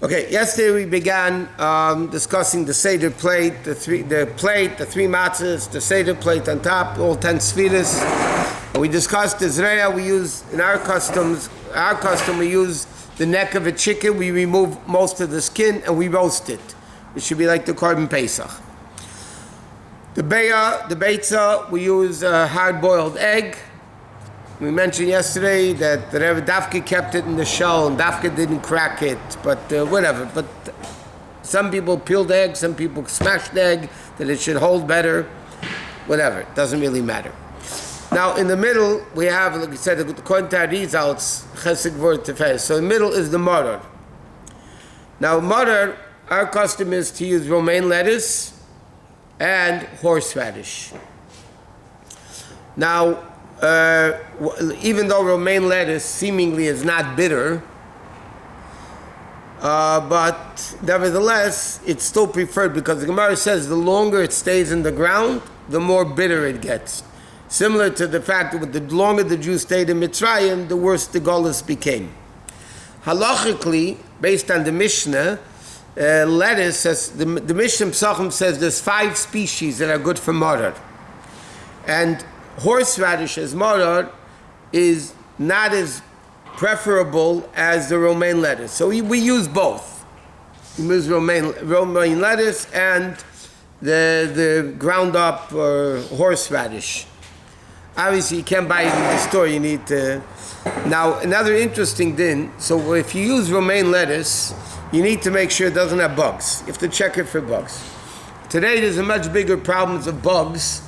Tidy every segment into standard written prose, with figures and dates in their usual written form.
Okay, yesterday we began discussing the Seder plate, the three matzahs, the Seder plate on top, all 10 spheres. And we discussed Israel. We use, in our custom, we use the neck of a chicken. We remove most of the skin and we roast it. It should be like the Korban Pesach. The beitza, we use a hard-boiled egg. We mentioned yesterday that the Rebbe Dafke kept it in the shell and Dafke didn't crack it, but whatever. But some people peeled the egg, some people smashed the egg, that it should hold better. Whatever, it doesn't really matter. Now in the middle, we have, like I said, according to our results, chesed v'or tefes. So in the middle is the maror. Now maror, our custom is to use romaine lettuce and horseradish. Now, even though romaine lettuce seemingly is not bitter, but nevertheless, it's still preferred because the Gemara says the longer it stays in the ground, the more bitter it gets. Similar to the fact that the longer the Jews stayed in Mitzrayim, the worse the Golus became. Halachically, based on the Mishnah, lettuce, the Mishnah Pesachim says there's 5 species that are good for maror. And horseradish as maror is not as preferable as the romaine lettuce. So we use both. We use romaine lettuce and the ground up horseradish. Obviously you can't buy it in the store, you need to. Now another interesting thing, so if you use romaine lettuce, you need to make sure it doesn't have bugs. You have to check it for bugs. Today there's a much bigger problems of bugs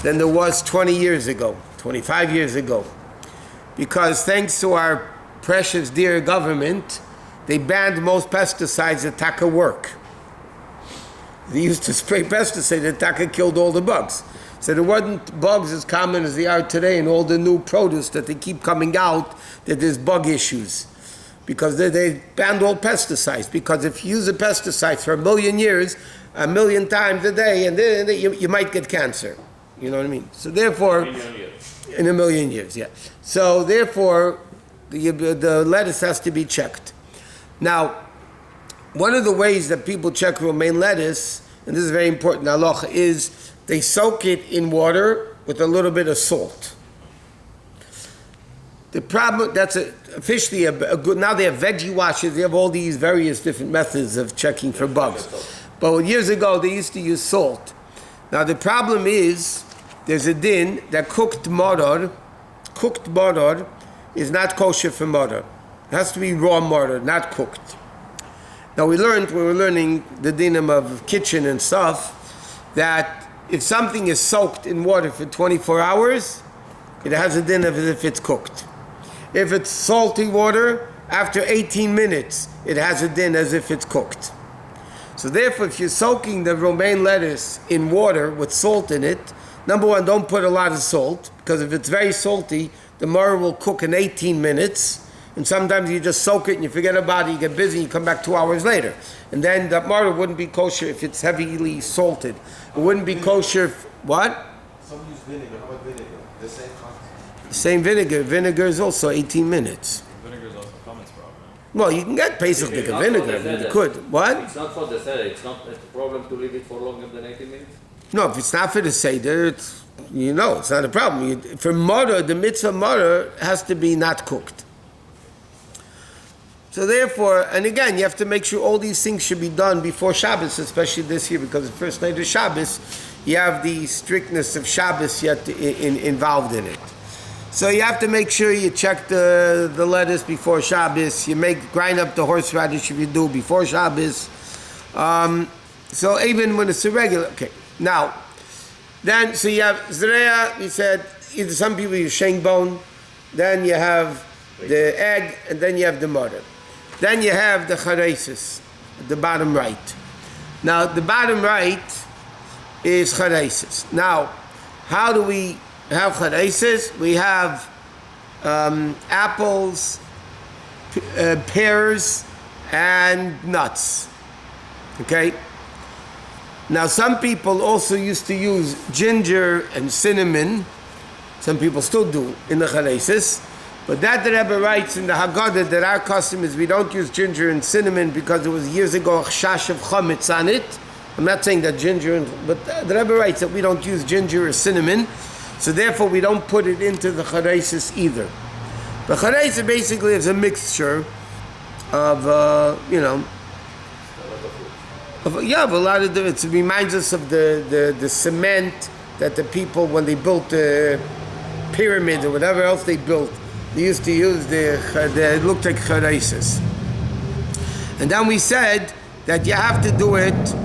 than there was 20 years ago, 25 years ago. Because thanks to our precious dear government, they banned most pesticides that taka work. They used to spray pesticides that taka killed all the bugs. So there wasn't bugs as common as they are today in all the new produce that they keep coming out, that there's bug issues. Because they banned all pesticides. Because if you use a pesticide for 1,000,000 years, 1,000,000 times a day, and then you might get cancer. You know what I mean? So therefore, in 1,000,000 years, yeah. So therefore, the lettuce has to be checked. Now, one of the ways that people check romaine lettuce, and this is very important, halacha, is they soak it in water with a little bit of salt. The problem, that's officially a good, now they have veggie washes, they have all these various different methods of checking for bugs. But years ago, they used to use salt. Now the problem is, there's a din that cooked maror is not kosher for maror. It has to be raw maror, not cooked. Now we learned, when we were learning the dinim of kitchen and stuff, that if something is soaked in water for 24 hours, it has a din of as if it's cooked. If it's salty water, after 18 minutes, it has a din as if it's cooked. So therefore, if you're soaking the romaine lettuce in water with salt in it, number one, don't put a lot of salt, because if it's very salty, the maror will cook in 18 minutes, and sometimes you just soak it and you forget about it, you get busy, you come back 2 hours later. And then that maror wouldn't be kosher if it's heavily salted. It wouldn't be kosher what? Some use vinegar. How about vinegar? The same concept. Same vinegar. Vinegar is also 18 minutes. Vinegar is also a common problem. Well, you can get Pesach vinegar. You could. What? It's not for the Seder. It's not a problem to leave it for longer than 18 minutes? No, if it's not for the Seder, it's not a problem. For maror, the mitzvah maror has to be not cooked. So therefore, and again, you have to make sure all these things should be done before Shabbos, especially this year, because the first night of Shabbos, you have the strictness of Shabbos yet involved in it. So you have to make sure you check the lettuce before Shabbos. You grind up the horseradish if you do before Shabbos. So even when it's irregular, okay. Now, then, so you have Zreya, he said, either some people use shank bone, then you have the egg, and then you have the maror. Then you have the charesis, the bottom right. Now, the bottom right is charesis. Now, how do we have charesis? We have apples, pears, and nuts. Okay? Now, some people also used to use ginger and cinnamon. Some people still do in the charesis. But that the Rebbe writes in the Haggadah that our custom is we don't use ginger and cinnamon because it was years ago a chash of chametz on it. I'm not saying that but the Rebbe writes that we don't use ginger or cinnamon, so therefore we don't put it into the charesis either. The charesis basically is a mixture of, of a lot of different. It reminds us of the cement that the people, when they built the pyramid or whatever else they built, they used to use it looked like charesis. And then we said that you have to do it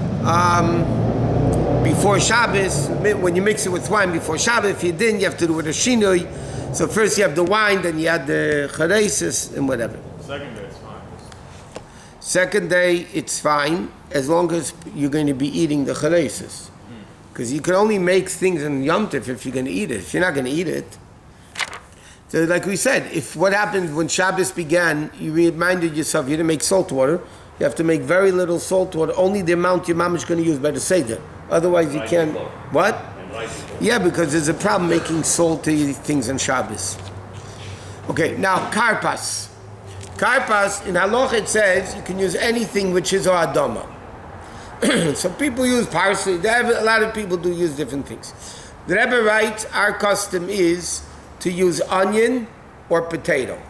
before Shabbos. When you mix it with wine before Shabbos, if you didn't, you have to do it with a shinui. So first you have the wine, then you add the charesis and whatever. Second day it's fine. Second day it's fine as long as you're going to be eating the charesis. Because you can only make things in Yom Tov if you're going to eat it. If you're not going to eat it. So like we said, if what happened when Shabbos began, you reminded yourself you didn't make salt water. You have to make very little salt water, only the amount your mom is going to use by the Seder. Otherwise you can't. What? Yeah, because there's a problem making salty things on Shabbos. Okay, now karpas. Karpas, in halacha it says you can use anything which is adama. So people use parsley. A lot of people do use different things. The Rebbe writes, our custom is to use onion or potato.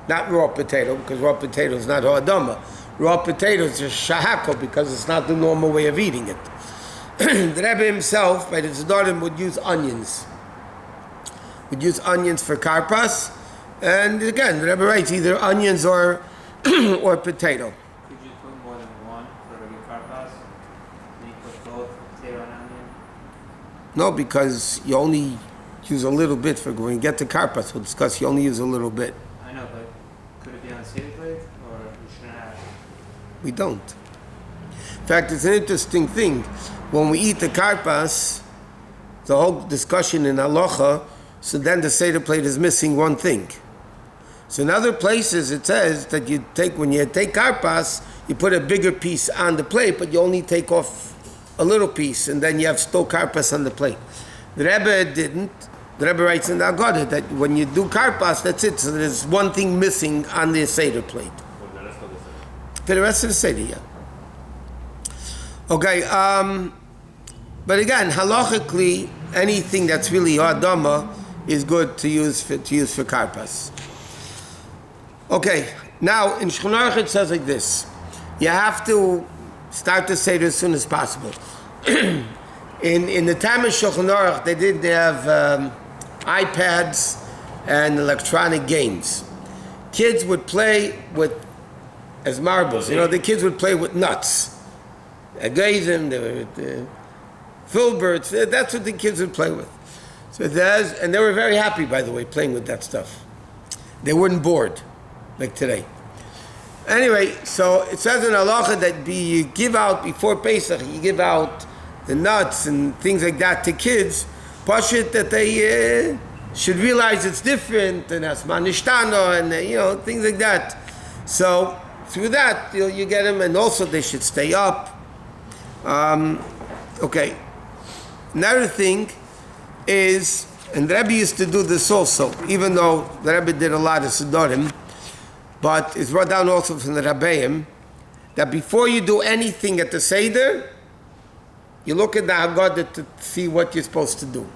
Not raw potato, because raw potato is not adama. Raw potato is just shahako, because it's not the normal way of eating it. The Rebbe himself, by the Zedorim, would use onions. Would use onions for karpas. And again, the Rebbe writes either onions or or potato. Could you put more than one for regular karpas? Can you put both potato and onion? No, because you only use a little bit for when you get to karpas. We'll discuss. You only use a little bit. I know, but could it be on a Seder plate, or we shouldn't have? We don't. In fact, it's an interesting thing. When we eat the karpas, the whole discussion in halacha, so then the Seder plate is missing one thing. So in other places it says that when you take karpas, you put a bigger piece on the plate, but you only take off a little piece, and then you have still karpas on the plate. The Rebbe didn't. The Rebbe writes in the Haggadah that when you do karpas, that's it. So there's one thing missing on the Seder plate. For the rest of the Seder, yeah. Okay, but again, halachically, anything that's really adama is good to use for karpas. Okay, now in Shulchan Aruch it says like this: you have to start the Seder as soon as possible. in the time of Shulchan Aruch, they have iPads and electronic games. Kids would play with as marbles. The kids would play with nuts. Agazim, the filberts, that's what the kids would play with. So and they were very happy, by the way, playing with that stuff. They weren't bored, like today. Anyway, so it says in halacha that you give out, before Pesach, you give out the nuts and things like that to kids, pashut that they should realize it's different, and asman nishtano, and things like that. So through that, you get them, and also they should stay up. Okay. Another thing is, and the Rebbe used to do this also, even though the Rebbe did a lot of Sedorim, but it's brought down also from the Rabbeim, that before you do anything at the Seder, you look at the Haggadah to see what you're supposed to do.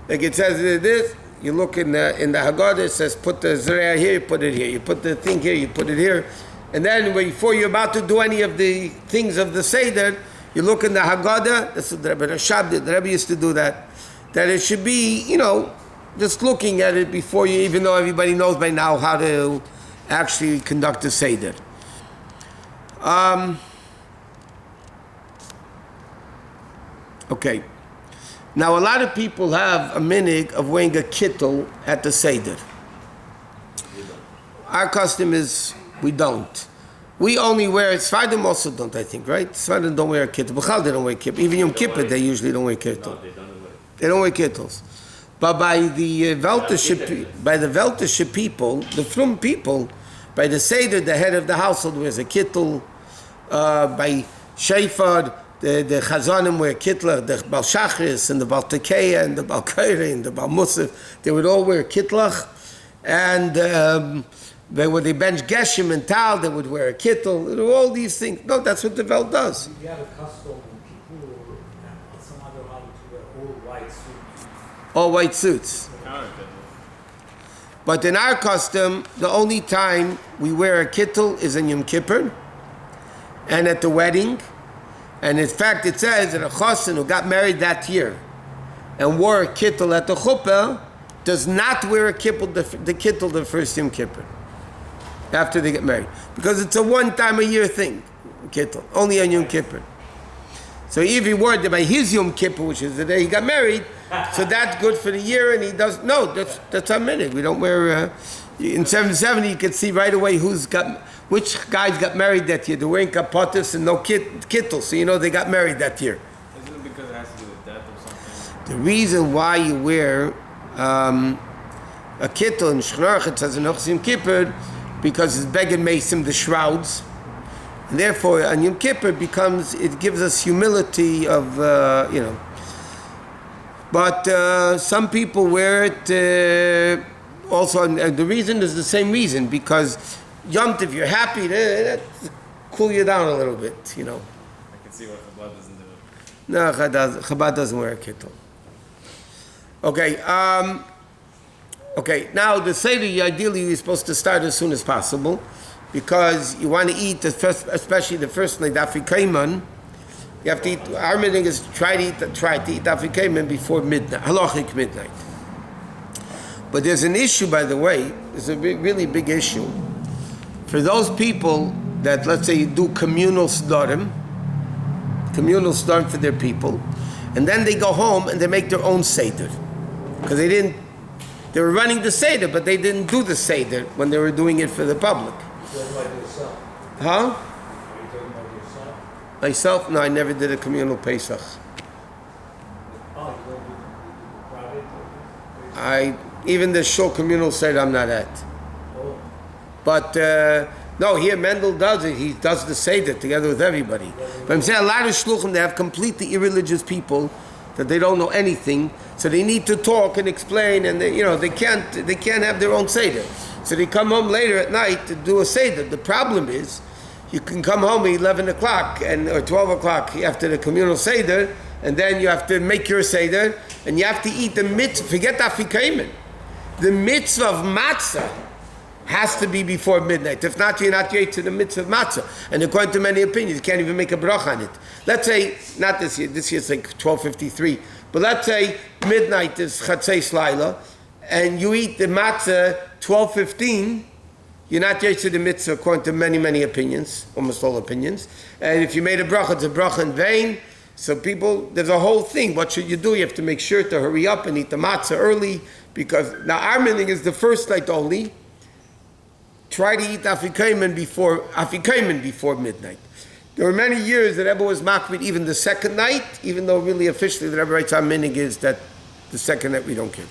Like it says this, you look in the Haggadah, it says put the Zerah here, you put it here. You put the thing here, you put it here. And then before you're about to do any of the things of the Seder, you look in the Haggadah, that's what the Rebbe Rashab did, the Rebbe used to do that it should be, just looking at it before you, even though everybody knows by now how to actually conduct a Seder. Okay. Now a lot of people have a minhag of wearing a kittel at the Seder. Our custom is we don't. We only wear, Sfardim also don't, I think, right? Sfardim don't wear a kittel. B'chal, they don't wear kittel. Even Yom Kippur, they usually don't wear kittel. No, they don't wear. They don't wear kittels. But by the Weltische people, the Frum people, by the Seder, the head of the household wears a kittel. By Shefard, the Chazanim wear kitlach, the Baal Shachris and the Baal Tekeya and the Baal Kairi and the Baal Musaf, they would all wear kitlach. And when they bench Geshem and Tal, they would wear a kittel. All these things. No, that's what the Welt does. You have a custom in Kippur and some other holiday to wear all white suits. All white suits. But in our custom, the only time we wear a kittel is in Yom Kippur and at the wedding. And in fact, it says that a chassan who got married that year and wore a kittel at the chuppah does not wear a kittel the kittel the first Yom Kippur after they get married, because it's a one-time a year thing, kittel, only on Yom Kippur. So if he wore it by his Yom Kippur, which is the day he got married, so that's good for the year, and he does, no, that's a minute. We don't wear, in 770 you can see right away which guys got married that year. They're wearing kapotis and no kittel, so you know they got married that year. Isn't it because it has to do with death or something? The reason why you wear a kittel in Shchnarach, it says in Yom Kippur, because it's Beged Mesim, the shrouds. And therefore, on Yom Kippur it gives us humility of, But some people wear it also, and the reason is the same reason, because Yom Tov, you're happy, that cool you down a little bit, I can see why Chabad doesn't do it. No, Chabad doesn't wear a kittel. Okay, now the Seder, ideally you're supposed to start as soon as possible, because you want to eat, especially the first night, Afikaiman. You have to eat, our meaning is try to eat Afikaiman before midnight, halachic midnight. But there's an issue, by the way, there's a really big issue. For those people that, let's say, do communal sdarim for their people, and then they go home and they make their own Seder. Because they were running the Seder, but they didn't do the Seder when they were doing it for the public. You're talking about yourself. Huh? Are you talking about yourself? Myself? No, I never did a communal Pesach. Oh, you don't do private? Even the shul communal Seder I'm not at. Oh. But, no, here Mendel does it. He does the Seder together with everybody. But I'm saying a lot of shluchim, they have completely irreligious people that they don't know anything, so they need to talk and explain, and they can't have their own Seder. So they come home later at night to do a Seder. The problem is, you can come home at 11 o'clock or 12 o'clock after the communal Seder, and then you have to make your Seder, and you have to eat the mitzvah. Forget Afikaimen. The mitzvah of matzah has to be before midnight. If not, you're not yet to the mitzvah of matzah. And according to many opinions, you can't even make a bracha on it. Let's say, not this year, this year's like 12:53, but let's say midnight is Chatzei Slaila, and you eat the matzah 12:15, you're not yet to the mitzvah according to many, many opinions, almost all opinions. And if you made a bracha, it's a bracha in vain. So people, there's a whole thing. What should you do? You have to make sure to hurry up and eat the matzah early, because now our meaning is the first night only. Try to eat Afikaimen before midnight. There were many years that Rebbe was makbid even the second night, even though really officially the Rebbe writes on minig is that the second night we don't care.